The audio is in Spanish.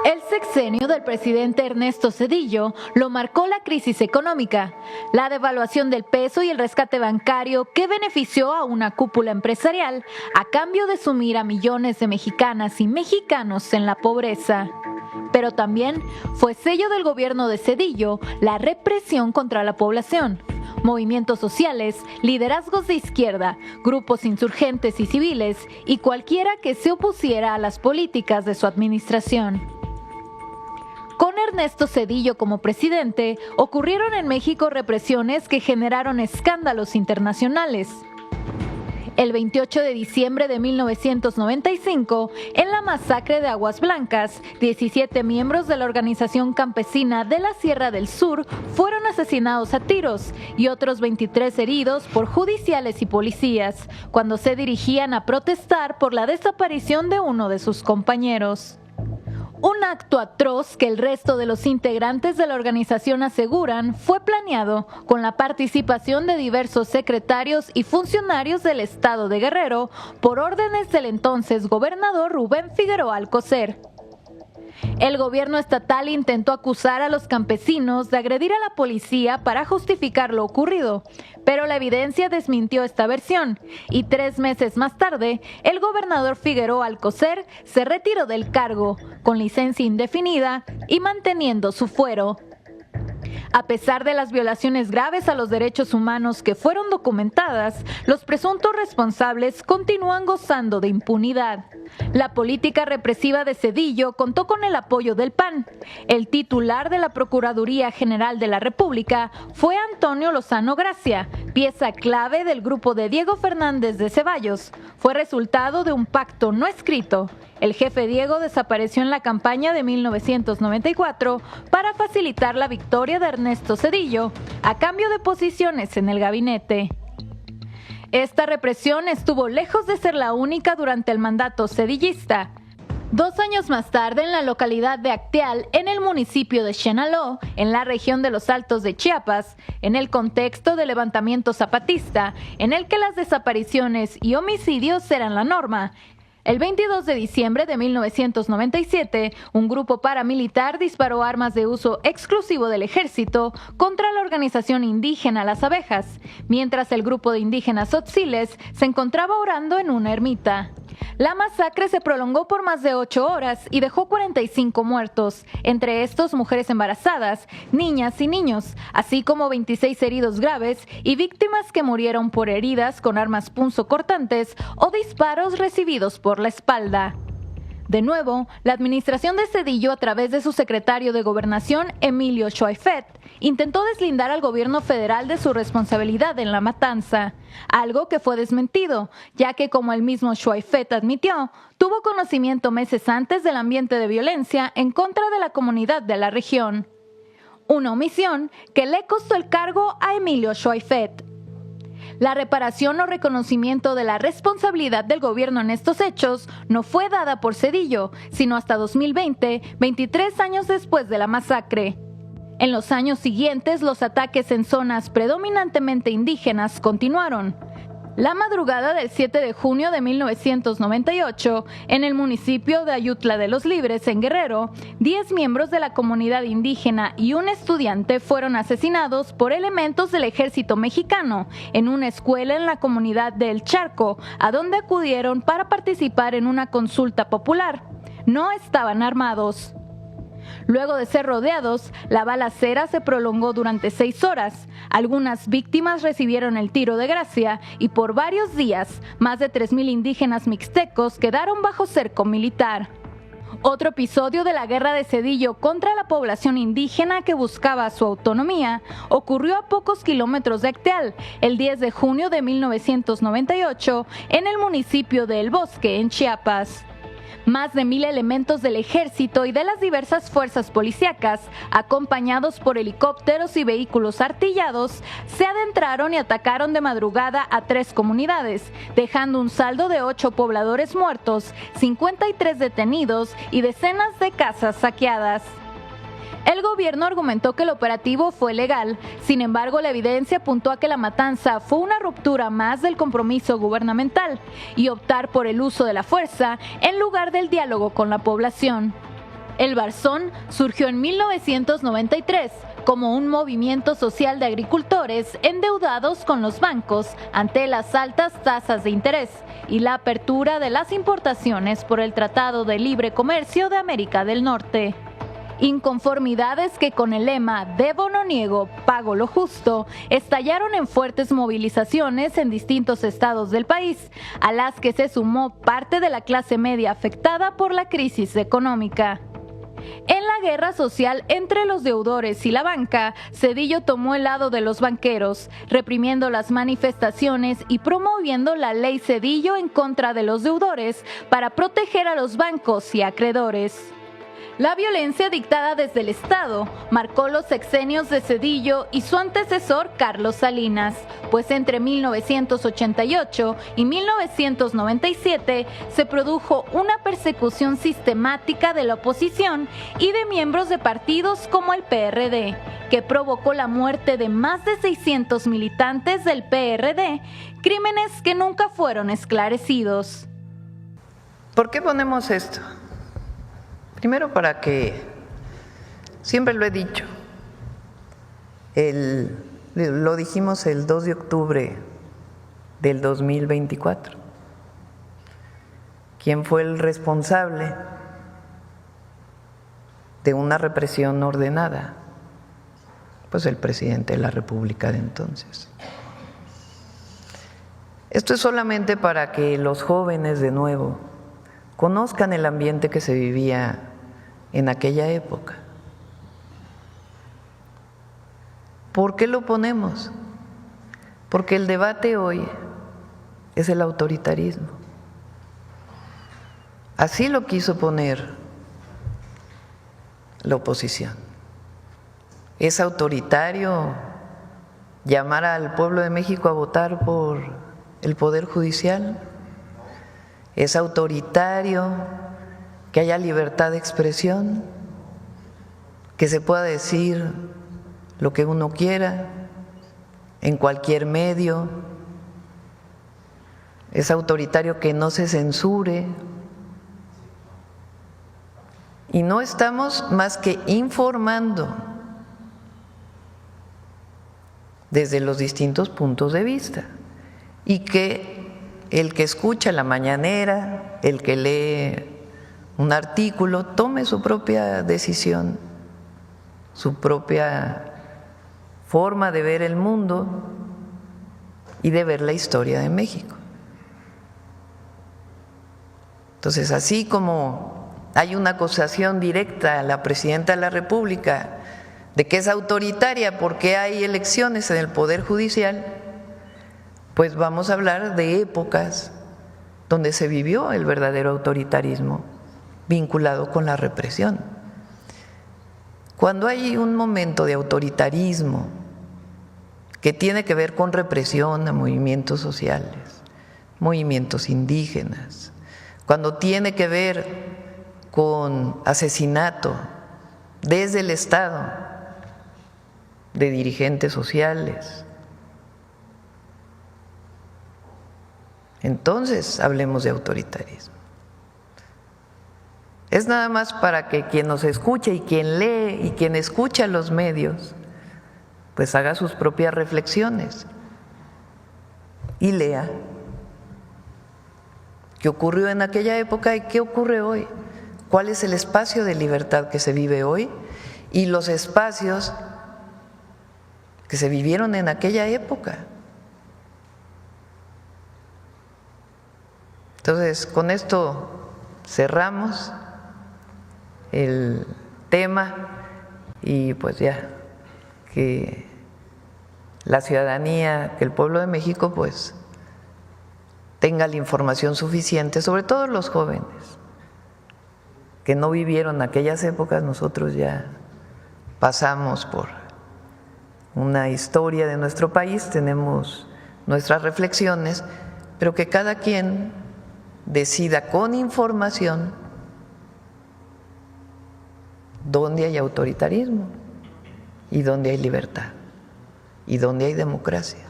El sexenio del presidente Ernesto Zedillo lo marcó la crisis económica, la devaluación del peso y el rescate bancario que benefició a una cúpula empresarial a cambio de sumir a millones de mexicanas y mexicanos en la pobreza. Pero también fue sello del gobierno de Zedillo la represión contra la población. Movimientos sociales, liderazgos de izquierda, grupos insurgentes y civiles y cualquiera que se opusiera a las políticas de su administración. Con Ernesto Zedillo como presidente, ocurrieron en México represiones que generaron escándalos internacionales. El 28 de diciembre de 1995, en la masacre de Aguas Blancas, 17 miembros de la organización campesina de la Sierra del Sur fueron asesinados a tiros y otros 23 heridos por judiciales y policías, cuando se dirigían a protestar por la desaparición de uno de sus compañeros. Un acto atroz que el resto de los integrantes de la organización aseguran fue planeado con la participación de diversos secretarios y funcionarios del estado de Guerrero por órdenes del entonces gobernador Rubén Figueroa Alcocer. El gobierno estatal intentó acusar a los campesinos de agredir a la policía para justificar lo ocurrido, pero la evidencia desmintió esta versión y 3 meses más tarde, el gobernador Figueroa Alcocer se retiró del cargo, con licencia indefinida y manteniendo su fuero. A pesar de las violaciones graves a los derechos humanos que fueron documentadas, los presuntos responsables continúan gozando de impunidad. La política represiva de Zedillo contó con el apoyo del PAN. El titular de la Procuraduría General de la República fue Antonio Lozano Gracia, pieza clave del grupo de Diego Fernández de Ceballos. Fue resultado de un pacto no escrito. El jefe Diego desapareció en la campaña de 1994 para facilitar la victoria de Ernesto Zedillo, a cambio de posiciones en el gabinete. Esta represión estuvo lejos de ser la única durante el mandato zedillista. 2 años más tarde, en la localidad de Acteal, en el municipio de Chenaló, en la región de los Altos de Chiapas, en el contexto del levantamiento zapatista, en el que las desapariciones y homicidios eran la norma, el 22 de diciembre de 1997, un grupo paramilitar disparó armas de uso exclusivo del ejército contra la organización indígena Las Abejas, mientras el grupo de indígenas tzotziles se encontraba orando en una ermita. La masacre se prolongó por más de 8 horas y dejó 45 muertos, entre estos mujeres embarazadas, niñas y niños, así como 26 heridos graves y víctimas que murieron por heridas con armas punzocortantes o disparos recibidos por la espalda. De nuevo, la administración de Zedillo, a través de su secretario de Gobernación, Emilio Schweifert, intentó deslindar al gobierno federal de su responsabilidad en la matanza, algo que fue desmentido, ya que, como el mismo Schweifert admitió, tuvo conocimiento meses antes del ambiente de violencia en contra de la comunidad de la región. Una omisión que le costó el cargo a Emilio Schweifert. La reparación o reconocimiento de la responsabilidad del gobierno en estos hechos no fue dada por Zedillo, sino hasta 2020, 23 años después de la masacre. En los años siguientes, los ataques en zonas predominantemente indígenas continuaron. La madrugada del 7 de junio de 1998, en el municipio de Ayutla de los Libres, en Guerrero, 10 miembros de la comunidad indígena y un estudiante fueron asesinados por elementos del ejército mexicano en una escuela en la comunidad de El Charco, a donde acudieron para participar en una consulta popular. No estaban armados. Luego de ser rodeados, la balacera se prolongó durante 6 horas. Algunas víctimas recibieron el tiro de gracia y por varios días, más de 3,000 indígenas mixtecos quedaron bajo cerco militar. Otro episodio de la guerra de Zedillo contra la población indígena que buscaba su autonomía ocurrió a pocos kilómetros de Acteal, el 10 de junio de 1998, en el municipio de El Bosque, en Chiapas. Más de 1,000 elementos del ejército y de las diversas fuerzas policíacas, acompañados por helicópteros y vehículos artillados, se adentraron y atacaron de madrugada a 3 comunidades, dejando un saldo de 8 pobladores muertos, 53 detenidos y decenas de casas saqueadas. El gobierno argumentó que el operativo fue legal, sin embargo la evidencia apuntó a que la matanza fue una ruptura más del compromiso gubernamental y optar por el uso de la fuerza en lugar del diálogo con la población. El Barzón surgió en 1993 como un movimiento social de agricultores endeudados con los bancos ante las altas tasas de interés y la apertura de las importaciones por el Tratado de Libre Comercio de América del Norte. Inconformidades que con el lema "Debo no niego, pago lo justo" estallaron en fuertes movilizaciones en distintos estados del país, a las que se sumó parte de la clase media afectada por la crisis económica. En la guerra social entre los deudores y la banca, Zedillo tomó el lado de los banqueros, reprimiendo las manifestaciones y promoviendo la ley Zedillo en contra de los deudores para proteger a los bancos y acreedores. La violencia dictada desde el Estado marcó los sexenios de Zedillo y su antecesor Carlos Salinas, pues entre 1988 y 1997 se produjo una persecución sistemática de la oposición y de miembros de partidos como el PRD, que provocó la muerte de más de 600 militantes del PRD, crímenes que nunca fueron esclarecidos. ¿Por qué ponemos esto? Primero, para que, siempre lo he dicho, lo dijimos el 2 de octubre del 2024. ¿Quién fue el responsable de una represión ordenada? Pues el presidente de la República de entonces. Esto es solamente para que los jóvenes de nuevo conozcan el ambiente que se vivía en aquella época. ¿Por qué lo ponemos? Porque el debate hoy es el autoritarismo. Así lo quiso poner la oposición. Es autoritario llamar al pueblo de México a votar por el Poder Judicial. Es autoritario que haya libertad de expresión, que se pueda decir lo que uno quiera en cualquier medio. Es autoritario que no se censure. Y no estamos más que informando desde los distintos puntos de vista, y que el que escucha la mañanera, el que lee un artículo, tome su propia decisión, su propia forma de ver el mundo y de ver la historia de México. Entonces, así como hay una acusación directa a la presidenta de la República de que es autoritaria porque hay elecciones en el Poder Judicial, pues vamos a hablar de épocas donde se vivió el verdadero autoritarismo vinculado con la represión. Cuando hay un momento de autoritarismo que tiene que ver con represión a movimientos sociales, movimientos indígenas, cuando tiene que ver con asesinato desde el Estado de dirigentes sociales, entonces hablemos de autoritarismo. Es nada más para que quien nos escuche y quien lee y quien escucha los medios, pues haga sus propias reflexiones y lea qué ocurrió en aquella época y qué ocurre hoy, cuál es el espacio de libertad que se vive hoy y los espacios que se vivieron en aquella época. Entonces, con esto cerramos el tema y pues ya que la ciudadanía, que el pueblo de México pues tenga la información suficiente, sobre todo los jóvenes que no vivieron aquellas épocas. Nosotros ya pasamos por una historia de nuestro país, tenemos nuestras reflexiones, pero que cada quien decida con información dónde hay autoritarismo y dónde hay libertad y dónde hay democracia.